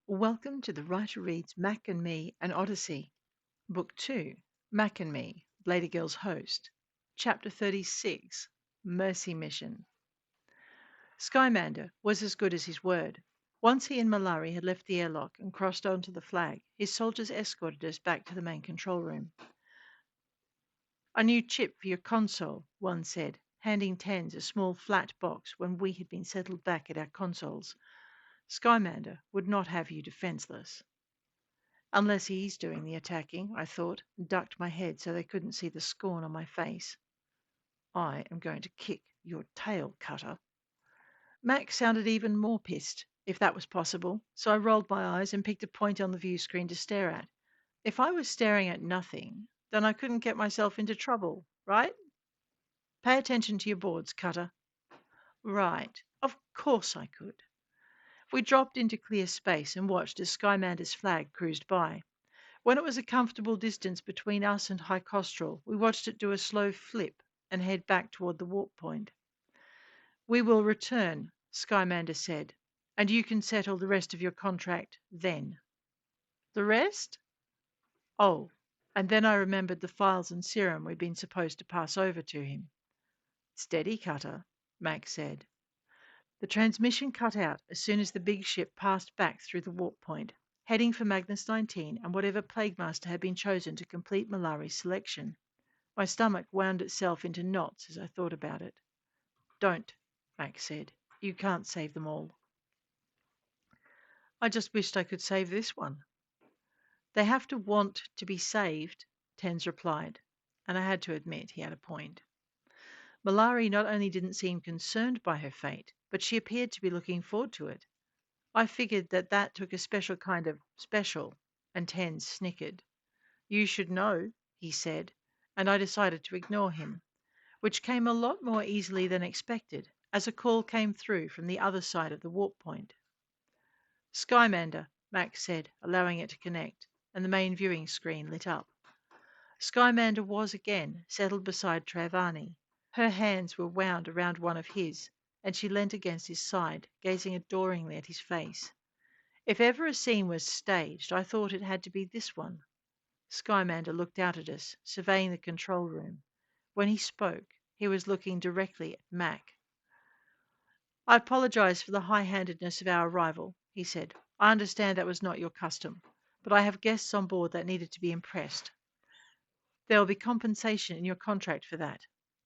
Welcome to the Writer Reads Mack and Me, an Odyssey. Book 2, Mack and Me, Blaedergil's Host. Chapter 36, Mercy Mission. Skymander was as good as his word. Once he and Malari had left the airlock and crossed onto the flag, his soldiers escorted us back to the main control room. A new chip for your console, one said, handing Tens a small flat box when we had been settled back at our consoles. Skymander would not have you defenseless. Unless he's doing the attacking, I thought, and ducked my head so they couldn't see the scorn on my face. I am going to kick your tail, Cutter. Mac sounded even more pissed, if that was possible, so I rolled my eyes and picked a point on the view screen to stare at. If I was staring at nothing, then I couldn't get myself into trouble, right? Pay attention to your boards, Cutter. Right, of course I could. We dropped into clear space and watched as Skymander's flag cruised by. When it was a comfortable distance between us and High Costral, we watched it do a slow flip and head back toward the warp point. We will return, Skymander said, and you can settle the rest of your contract then. The rest? Oh, and then I remembered the files and serum we'd been supposed to pass over to him. Steady, Cutter, Mac said. The transmission cut out as soon as the big ship passed back through the warp point, heading for Magnus 19 and whatever Plaguemaster had been chosen to complete Malari's selection. My stomach wound itself into knots as I thought about it. Don't, Mac said. You can't save them all. I just wished I could save this one. They have to want to be saved, Tens replied, and I had to admit he had a point. Malari not only didn't seem concerned by her fate, but she appeared to be looking forward to it. I figured that took a special kind of special, and Tens snickered. You should know, he said, and I decided to ignore him, which came a lot more easily than expected, as a call came through from the other side of the warp point. Skymander, Max said, allowing it to connect, and the main viewing screen lit up. Skymander was again settled beside Travani. Her hands were wound around one of his, and she leant against his side, gazing adoringly at his face. If ever a scene was staged, I thought it had to be this one. Skymander looked out at us, surveying the control room. When he spoke, he was looking directly at Mac. I apologize for the high-handedness of our arrival, he said. I understand that was not your custom, but I have guests on board that needed to be impressed. There will be compensation in your contract for that.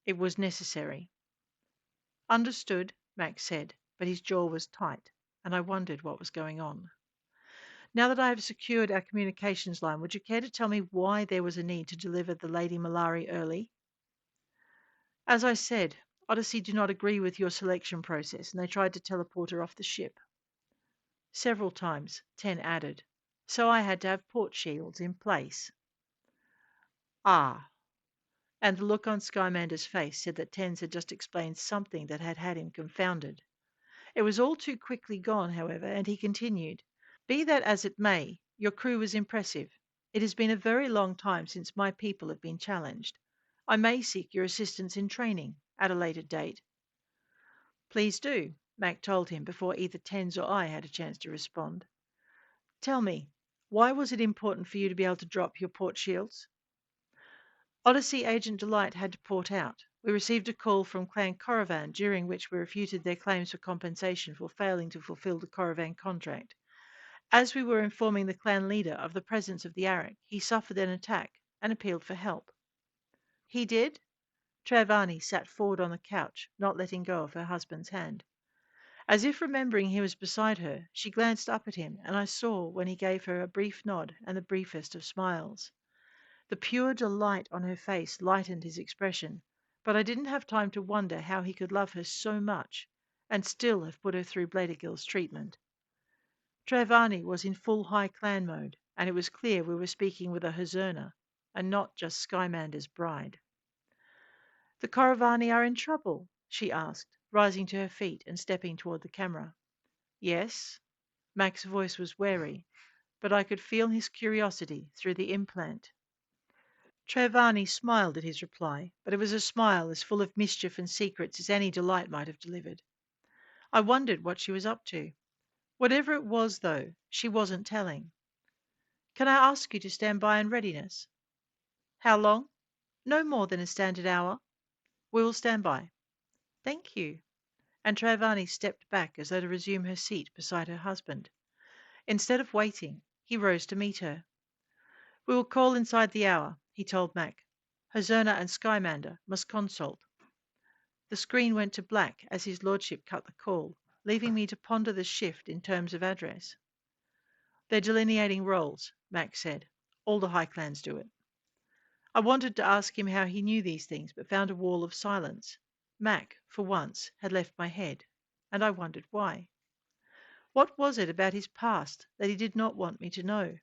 It was necessary. Understood, Mac said, but his jaw was tight, and I wondered what was going on. Now that I have secured our communications line, would you care to tell me why there was a need to deliver the Lady Malari early? As I said, Odyssey do not agree with your selection process, and they tried to teleport her off the ship. Several times, Ten added. So I had to have port shields in place. Ah. And the look on Skymander's face said that Tens had just explained something that had had him confounded. It was all too quickly gone, however, and he continued. Be that as it may, your crew was impressive. It has been a very long time since my people have been challenged. I may seek your assistance in training at a later date. Please do, Mac told him before either Tens or I had a chance to respond. Tell me, why was it important for you to be able to drop your port shields? Odyssey Agent Delight had to port out. We received a call from Clan Coravan, during which we refuted their claims for compensation for failing to fulfill the Coravan contract. As we were informing the clan leader of the presence of the Arak, he suffered an attack and appealed for help. He did? Travani sat forward on the couch, not letting go of her husband's hand. As if remembering he was beside her, she glanced up at him, and I saw when he gave her a brief nod and the briefest of smiles. The pure delight on her face lightened his expression, but I didn't have time to wonder how he could love her so much and still have put her through Blaedergil's treatment. Travani was in full high clan mode, and it was clear we were speaking with a Hazurna, and not just Skymander's bride. The Koravani are in trouble, she asked, rising to her feet and stepping toward the camera. Yes. Mac's voice was wary, but I could feel his curiosity through the implant. Travani smiled at his reply, but it was a smile as full of mischief and secrets as any Delight might have delivered. I wondered what she was up to. Whatever it was, though, she wasn't telling. Can I ask you to stand by in readiness? How long? No more than a standard hour. We will stand by. Thank you. And Travani stepped back as though to resume her seat beside her husband. Instead of waiting, he rose to meet her. We will call inside the hour, he told Mack. Hazurna and Skymander must consult. The screen went to black as his lordship cut the call, leaving me to ponder the shift in terms of address. They're delineating roles, Mack said. All the High Clans do it. I wanted to ask him how he knew these things, but found a wall of silence. Mack, for once, had left my head, and I wondered why. What was it about his past that he did not want me to know?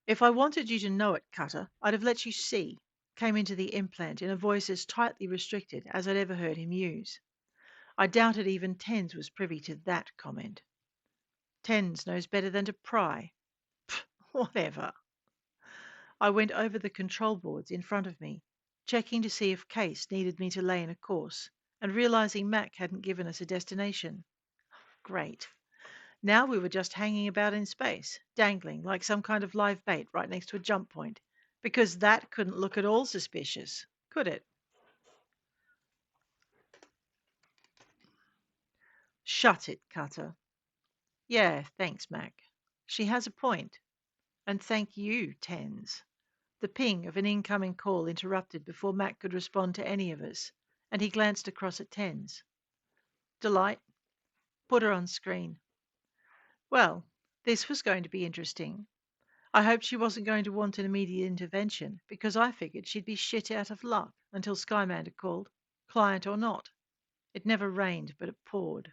If I wanted you to know it, Cutter, I'd have let you see, came into the implant in a voice as tightly restricted as I'd ever heard him use. I doubted even Tens was privy to that comment. Tens knows better than to pry. Pfft, whatever. I went over the control boards in front of me, checking to see if Case needed me to lay in a course, and realizing Mac hadn't given us a destination. Great. Now we were just hanging about in space, dangling like some kind of live bait right next to a jump point, because that couldn't look at all suspicious, could it? Shut it, Cutter. Yeah, thanks, Mac. She has a point. And thank you, Tens. The ping of an incoming call interrupted before Mac could respond to any of us, and he glanced across at Tens. Delight, put her on screen. Well, this was going to be interesting. I hoped she wasn't going to want an immediate intervention, because I figured she'd be shit out of luck until Skymander called, client or not. It never rained, but it poured.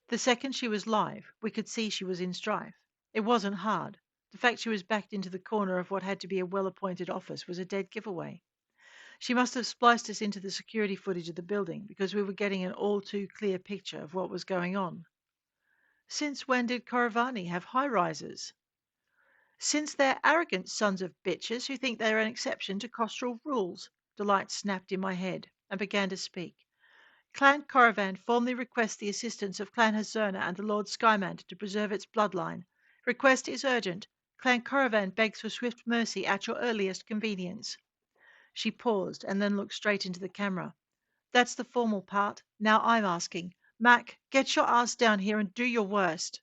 The second she was live, we could see she was in strife. It wasn't hard. The fact she was backed into the corner of what had to be a well-appointed office was a dead giveaway. She must have spliced us into the security footage of the building because we were getting an all too clear picture of what was going on. Since when did Koravani have high-rises? Since they're arrogant sons of bitches who think they're an exception to Costral rules, Delight snapped in my head and began to speak. Clan Caravan formally requests the assistance of Clan Hazurna and the Lord Skymander to preserve its bloodline. Request is urgent. Clan Caravan begs for swift mercy at your earliest convenience. She paused and then looked straight into the camera. That's the formal part. Now I'm asking. Mac, get your ass down here and do your worst.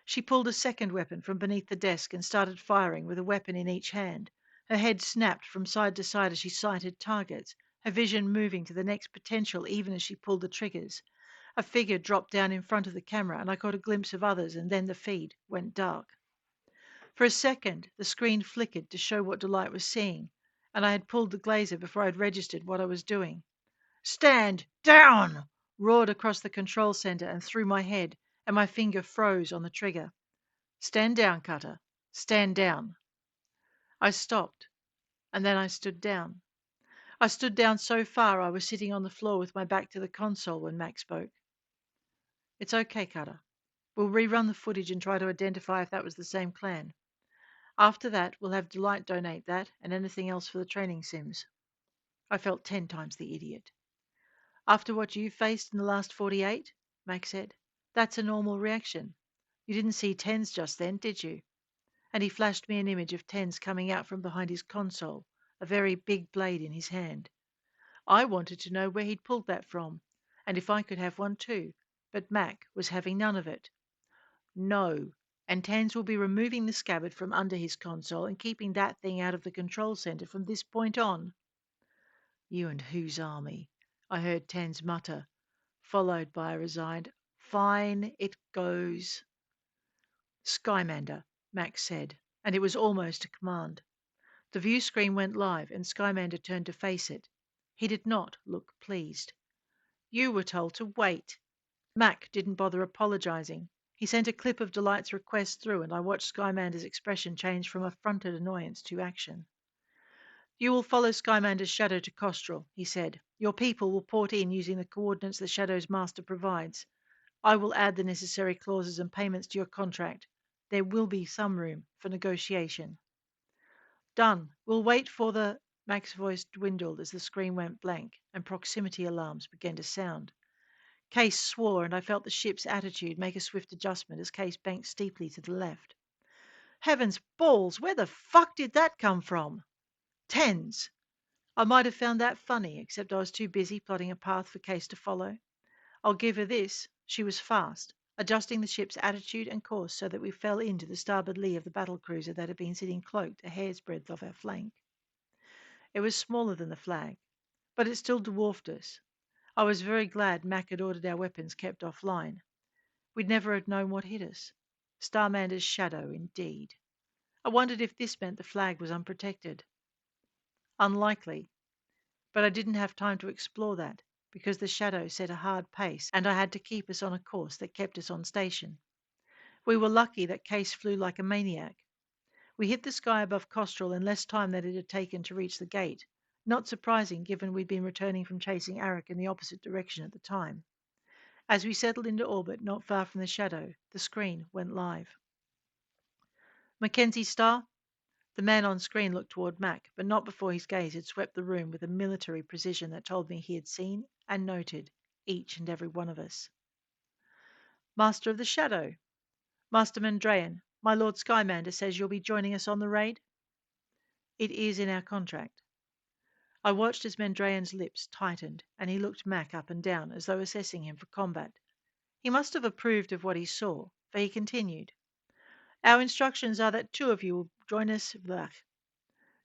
She pulled a second weapon from beneath the desk and started firing with a weapon in each hand. Her head snapped from side to side as she sighted targets, her vision moving to the next potential even as she pulled the triggers. A figure dropped down in front of the camera and I caught a glimpse of others, and then the feed went dark. For a second, the screen flickered to show what Delight was seeing, and I had pulled the glazer before I'd registered what I was doing. Stand down! Roared across the control center and through my head, and my finger froze on the trigger. Stand down, Cutter. Stand down. I stopped, and then I stood down. I stood down so far I was sitting on the floor with my back to the console when Mac spoke. It's okay, Cutter. We'll rerun the footage and try to identify if that was the same clan. After that, we'll have Delight donate that and anything else for the training sims. I felt 10 times the idiot. After what you faced in the last 48, Mac said, that's a normal reaction. You didn't see tens just then, did you? And he flashed me an image of Tens coming out from behind his console, a very big blade in his hand. I wanted to know where he'd pulled that from, and if I could have one too, but Mac was having none of it. No, and Tens will be removing the scabbard from under his console and keeping that thing out of the control center from this point on. You and whose army? I heard Tens mutter, followed by a resigned, fine, it goes. Skymander, Max said, and it was almost a command. The view screen went live and Skymander turned to face it. He did not look pleased. You were told to wait. Mac didn't bother apologizing. He sent a clip of Delight's request through and I watched Skymander's expression change from affronted annoyance to action. You will follow Skymander's shadow to Kostral, he said. Your people will port in using the coordinates the shadow's master provides. I will add the necessary clauses and payments to your contract. There will be some room for negotiation. Done. We'll wait for the... Mac's voice dwindled as the screen went blank and proximity alarms began to sound. Case swore, and I felt the ship's attitude make a swift adjustment as Case banked steeply to the left. Heavens balls, where the fuck did that come from? Tens. I might have found that funny, except I was too busy plotting a path for Case to follow. I'll give her this. She was fast, adjusting the ship's attitude and course so that we fell into the starboard lee of the battle cruiser that had been sitting cloaked a hair's breadth off our flank. It was smaller than the flag, but it still dwarfed us. I was very glad Mack had ordered our weapons kept offline. We'd never have known what hit us. Starmander's shadow, indeed. I wondered if this meant the flag was unprotected. Unlikely, but I didn't have time to explore that because the shadow set a hard pace and I had to keep us on a course that kept us on station. We were lucky that Case flew like a maniac. We hit the sky above Kostrel in less time than it had taken to reach the gate, not surprising given we'd been returning from chasing Arak in the opposite direction at the time. As we settled into orbit not far from the shadow, the screen went live. Mackenzie Star? The man on screen looked toward Mack, but not before his gaze had swept the room with a military precision that told me he had seen and noted each and every one of us. Master of the Shadow. Master Mandrayan, my Lord Skymander says you'll be joining us on the raid. It is in our contract. I watched as Mandrayan's lips tightened, and he looked Mack up and down as though assessing him for combat. He must have approved of what he saw, for he continued. Our instructions are that two of you will join us.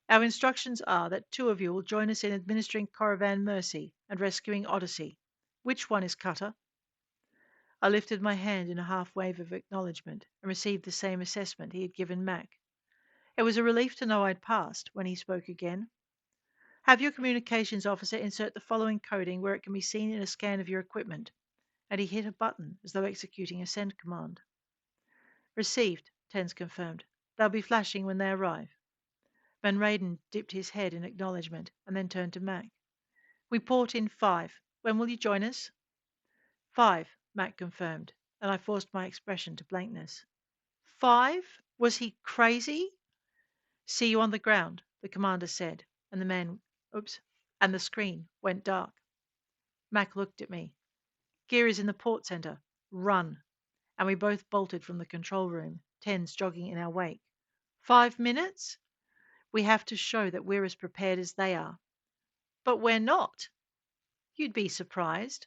Our instructions are that two of you will join us in administering Caravan Mercy and rescuing Odyssey. Which one is Cutter? I lifted my hand in a half wave of acknowledgement and received the same assessment he had given Mack. It was a relief to know I'd passed when he spoke again. Have your communications officer insert the following coding where it can be seen in a scan of your equipment. And he hit a button as though executing a send command. Received, Tens confirmed. They'll be flashing when they arrive. Van Raden dipped his head in acknowledgement and then turned to Mack. We port in 5. When will you join us? 5, Mack confirmed, and I forced my expression to blankness. 5? Was he crazy? See you on the ground, the commander said, and and the screen went dark. Mack looked at me. Gear is in the port center. Run. And we both bolted from the control room, Tens jogging in our wake. 5 minutes? We have to show that we're as prepared as they are. But we're not. You'd be surprised.